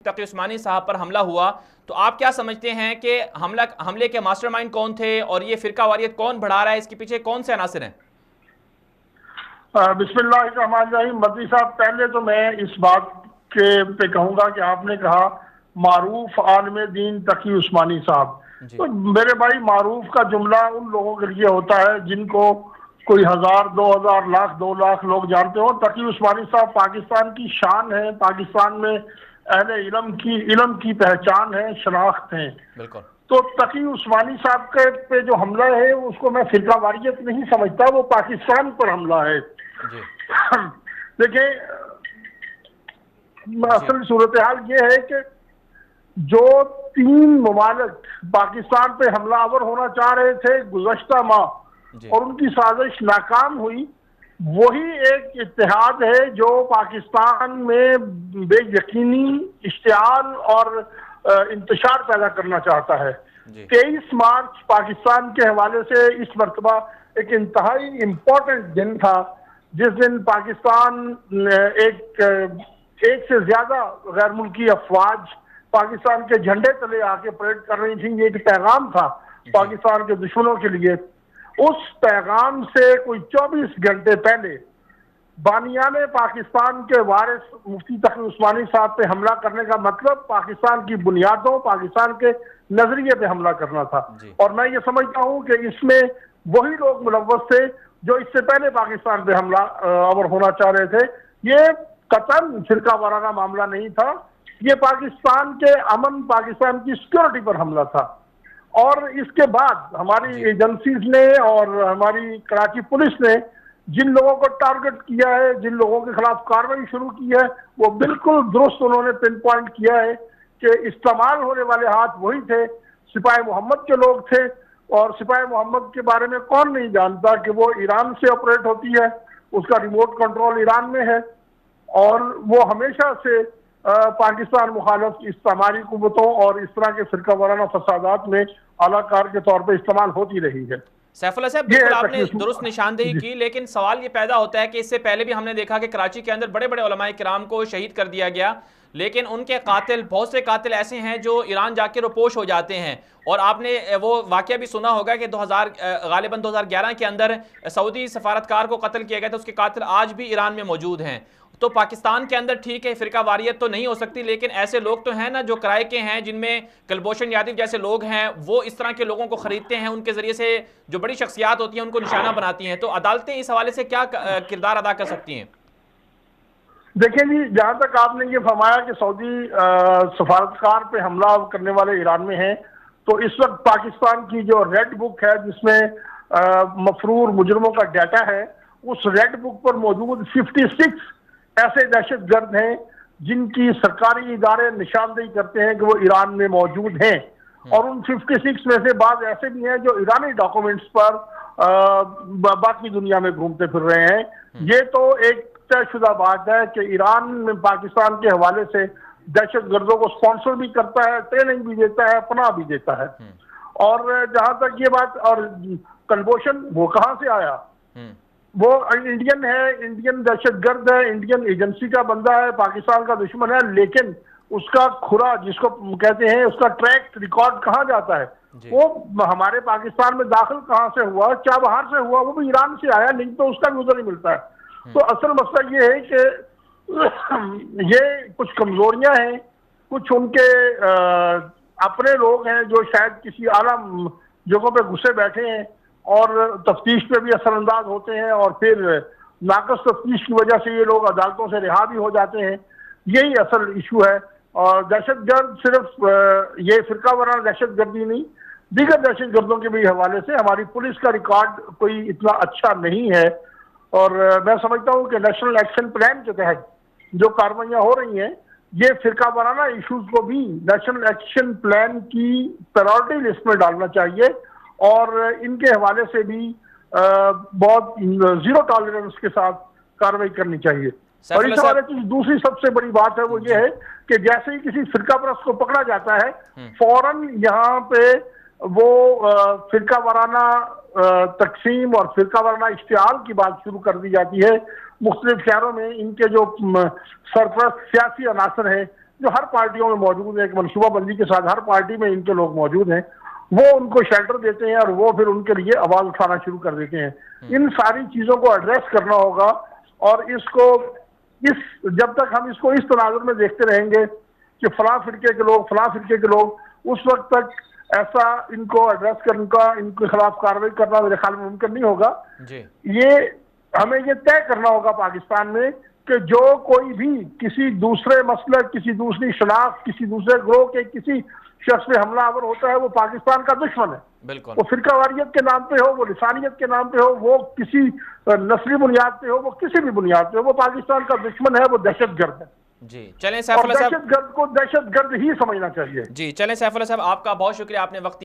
تقی عثمانی صاحب پر حملہ ہوا تو آپ کیا سمجھتے ہیں کہ حملے کے ماسٹر مائنڈ کون تھے اور یہ فرقہ واریت کون بڑھا رہا ہے، اس کے پیچھے کون سے عناصر ہیں؟ بسم اللہ الرحمن الرحیم۔ مدنی صاحب، پہلے تو میں اس بات کے پہ کہوں گا کہ آپ نے کہا معروف عالم دین تقی عثمانی صاحب، تو میرے بھائی معروف کا جملہ ان لوگوں کے لیے ہوتا ہے جن کو کوئی 1000 2000 لاکھ 2 لاکھ لوگ جانتے ہوں۔ تقی عثمانی صاحب پاکستان کی شان ہے، پاکستان میں اہل علم کی پہچان ہے، شناخت ہے۔ بالکل۔ تو تقی عثمانی صاحب کے پہ جو حملہ ہے اس کو میں فرقہ واریت نہیں سمجھتا، وہ پاکستان پر حملہ ہے۔ جی دیکھیں، اصل صورتحال یہ ہے کہ جو 3 ممالک پاکستان پہ حملہ آور ہونا چاہ رہے تھے گزشتہ ماہ اور ان کی سازش ناکام ہوئی، وہی ایک اتحاد ہے جو پاکستان میں بے یقینی اشتعال اور انتشار پیدا کرنا چاہتا ہے۔ 23 مارچ پاکستان کے حوالے سے اس مرتبہ ایک انتہائی امپورٹنٹ دن تھا، جس دن پاکستان ایک سے زیادہ غیر ملکی افواج پاکستان کے جھنڈے تلے آ کے پریڈ کر رہی تھیں۔ یہ ایک پیغام تھا پاکستان کے دشمنوں کے لیے۔ اس پیغام سے کوئی 24 گھنٹے پہلے بانیان پاکستان کے وارث مفتی تقی عثمانی صاحب پہ حملہ کرنے کا مطلب پاکستان کی بنیادوں، پاکستان کے نظریے پہ حملہ کرنا تھا۔ اور میں یہ سمجھتا ہوں کہ اس میں وہی لوگ ملوث تھے جو اس سے پہلے پاکستان پہ حملہ آور ہونا چاہ رہے تھے۔ یہ قطعاً فرقہ وارانہ معاملہ نہیں تھا، یہ پاکستان کے امن، پاکستان کی سیکورٹی پر حملہ تھا۔ اور اس کے بعد ہماری ایجنسیز نے اور ہماری کراچی پولیس نے جن لوگوں کو ٹارگٹ کیا ہے، جن لوگوں کے خلاف کارروائی شروع کی ہے، وہ بالکل درست انہوں نے پن پوائنٹ کیا ہے کہ استعمال ہونے والے ہاتھ وہی تھے، سپاہی محمد کے لوگ تھے۔ اور سپاہی محمد کے بارے میں کون نہیں جانتا کہ وہ ایران سے آپریٹ ہوتی ہے، اس کا ریموٹ کنٹرول ایران میں ہے، اور وہ ہمیشہ سے پاکستان مخالف استعماری قوتوں اور اس طرح کے فرقہ وارانہ فسادات میں اعلیٰ کار کے طور پہ استعمال ہوتی رہی ہے۔ سیف اللہ صاحب، بالکل آپ نے درست نشاندہی کی، لیکن سوال یہ پیدا ہوتا ہے کہ اس سے پہلے بھی ہم نے دیکھا کہ کراچی کے اندر بڑے بڑے علماء کرام کو شہید کر دیا گیا، لیکن ان کے قاتل، بہت سے قاتل ایسے ہیں جو ایران جا کے روپوش ہو جاتے ہیں۔ اور آپ نے وہ واقعہ بھی سنا ہوگا کہ غالباً 2011 کے اندر سعودی سفارتکار کو قتل کیا گیا تھا، اس کے قاتل آج بھی ایران میں موجود ہیں۔ تو پاکستان کے اندر ٹھیک ہے فرقہ واریت تو نہیں ہو سکتی، لیکن ایسے لوگ تو ہیں نا جو کرائے کے ہیں، جن میں کلبھوشن یادو جیسے لوگ ہیں، وہ اس طرح کے لوگوں کو خریدتے ہیں، ان کے ذریعے سے جو بڑی شخصیات ہوتی ہیں ان کو نشانہ بناتی ہیں۔ تو عدالتیں اس حوالے سے کیا کردار ادا کر سکتی ہیں؟ دیکھیں جی، جہاں تک آپ نے یہ فرمایا کہ سعودی سفارتکار پہ حملہ کرنے والے ایران میں ہیں، تو اس وقت پاکستان کی جو ریڈ بک ہے جس میں مفرور مجرموں کا ڈیٹا ہے، اس ریڈ بک پر موجود 56 ایسے دہشت گرد ہیں جن کی سرکاری ادارے نشاندہی کرتے ہیں کہ وہ ایران میں موجود ہیں، اور ان 56 میں سے بعض ایسے بھی ہیں جو ایرانی ڈاکومنٹس پر باقی دنیا میں گھومتے پھر رہے ہیں۔ یہ تو ایک طے شدہ بات ہے کہ ایران میں پاکستان کے حوالے سے دہشت گردوں کو سپانسر بھی کرتا ہے، ٹریننگ بھی دیتا ہے، پناہ بھی دیتا ہے۔ اور جہاں تک یہ بات، اور کلبھوشن وہ کہاں سے آیا؟ وہ انڈین ہے، انڈین دہشت گرد ہے، انڈین ایجنسی کا بندہ ہے، پاکستان کا دشمن ہے، لیکن اس کا کھرا جس کو کہتے ہیں، اس کا ٹریک ریکارڈ کہاں جاتا ہے؟ وہ ہمارے پاکستان میں داخل کہاں سے ہوا؟ کیا باہر سے ہوا؟ وہ بھی ایران سے آیا، نہیں تو اس کا بھی ادھر ہی ملتا ہے۔ تو اصل مسئلہ یہ ہے کہ یہ کچھ کمزوریاں ہیں، کچھ ان کے اپنے لوگ ہیں جو شاید کسی اعلیٰ جگہوں پہ گھسے بیٹھے ہیں اور تفتیش پہ بھی اثر انداز ہوتے ہیں، اور پھر ناقص تفتیش کی وجہ سے یہ لوگ عدالتوں سے رہا بھی ہو جاتے ہیں۔ یہی اصل ایشو ہے۔ اور دہشت گرد صرف یہ فرقہ وارانہ دہشت گردی نہیں، دیگر دہشت گردوں کے بھی حوالے سے ہماری پولیس کا ریکارڈ کوئی اتنا اچھا نہیں ہے۔ اور میں سمجھتا ہوں کہ نیشنل ایکشن پلان کے تحت جو کاروائیاں ہو رہی ہیں، یہ فرقہ وارانہ ایشوز کو بھی نیشنل ایکشن پلان کی پرائورٹی لسٹ میں ڈالنا چاہیے، اور ان کے حوالے سے بھی بہت زیرو ٹالرنس کے ساتھ کارروائی کرنی چاہیے۔ اور اس حوالے کی دوسری سب سے بڑی بات ہے وہ یہ ہے کہ جیسے ہی کسی فرقہ پرست کو پکڑا جاتا ہے، فوراً یہاں پہ وہ فرقہ وارانہ تقسیم اور فرقہ وارانہ اشتعال کی بات شروع کر دی جاتی ہے۔ مختلف شہروں میں ان کے جو سرپرست سیاسی عناصر ہیں جو ہر پارٹیوں میں موجود ہیں، ایک منصوبہ بندی کے ساتھ ہر پارٹی میں ان کے لوگ موجود ہیں، وہ ان کو شیلٹر دیتے ہیں اور وہ پھر ان کے لیے آواز اٹھانا شروع کر دیتے ہیں. ان ساری چیزوں کو ایڈریس کرنا ہوگا، اور اس کو جب تک ہم اس کو اس تناظر میں دیکھتے رہیں گے کہ فلاں فرقے کے لوگ، اس وقت تک ایسا ان کو ایڈریس کرنے کا، ان کے خلاف کارروائی کرنا میرے خیال میں ممکن نہیں ہوگا. ہمیں یہ طے کرنا ہوگا پاکستان میں کہ جو کوئی بھی کسی دوسرے مسلک، کسی دوسری شناخت، کسی دوسرے گروہ کے کسی شخص پہ حملہ آور ہوتا ہے، وہ پاکستان کا دشمن ہے. بالکل. وہ فرقہ واریت کے نام پہ ہو، وہ لسانیت کے نام پہ ہو، وہ کسی نسلی بنیاد پہ ہو، وہ کسی بھی بنیاد پہ ہو، وہ پاکستان کا دشمن ہے، وہ دہشت گرد ہے. جی چلیں سیف اللہ صاحب، دہشت گرد کو دہشت گرد ہی سمجھنا چاہیے. جی چلیں سیف اللہ صاحب، آپ کا بہت شکریہ، آپ نے وقت